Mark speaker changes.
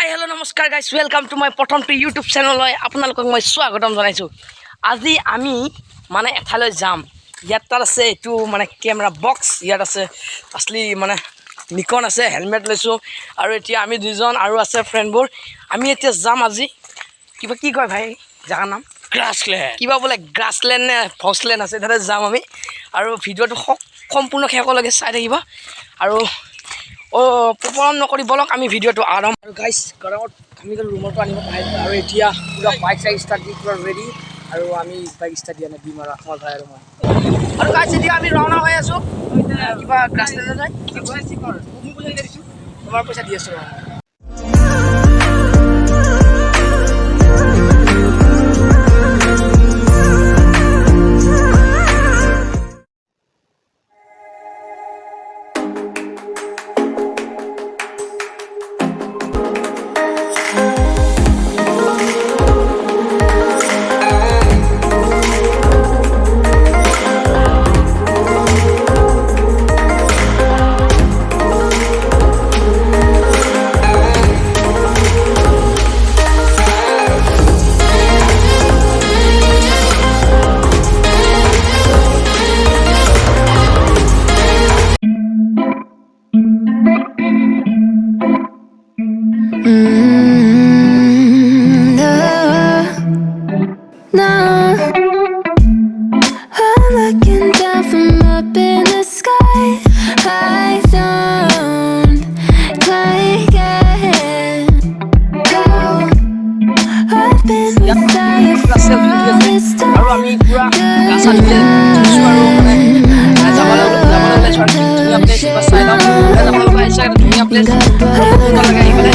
Speaker 1: Hi hello' নমস্কাৰ guys welcome to my প্ৰথমটো YouTube চেনেললৈ আপোনালোকক মই স্বাগতম জনাইছোঁ। আজি আমি মানে এঠাইলৈ যাম। ইয়াত তাত আছে এইটো মানে কেমেৰা বক্স, ইয়াত আছে আছলি মানে নিকন আছে, হেলমেট লৈছোঁ আৰু এতিয়া আমি দুজন আৰু আছে ফ্ৰেণ্ডবোৰ। আমি এতিয়া যাম আজি কিবা কি কয় ভাই জেগাৰ নাম
Speaker 2: গ্ৰাছলেণ্ড
Speaker 1: কিবা বোলে গ্ৰাছলেণ্ড নে ভছলেণ্ড আছে, তাতে যাম আমি। আৰু ভিডিঅ'টো সম্পূৰ্ণ শেষলৈকে চাই থাকিব আৰু পলম নকৰি বলক আমি ভিডিঅ'টো আৰম্ভ। আৰু গাইছ গৰমত আমি ৰুমৰ পৰা আনিব পাৰিছোঁ আৰু এতিয়া পূৰা বাইক চাইক ষ্টাৰ্ট দি পূৰা ৰেডি। আৰু আমি বাইক ষ্টাৰ্ট দিয়া নাই, দিম আৰু আমাৰ ভাই আৰু মই। আৰু গাইছ এতিয়া আমি ৰাওনা হৈ আছোঁ কিবা গ্ৰাছলেণ্ডত যায়। তোমাৰ পইচা দি আছোঁ
Speaker 3: No, I'm looking down from up in the sky. I don't like it. I've been without you for all this time.
Speaker 1: আৰু আমি পূৰা গাছা দিলে দিছোঁ আৰু মানে যাবলৈ ওলাইছোঁ আৰু ধুনীয়া প্লেচ কিবা চাই লওঁ। যাবলৈ ওলাইছোঁ আৰু ধুনীয়া প্লেচ আহি পেলাই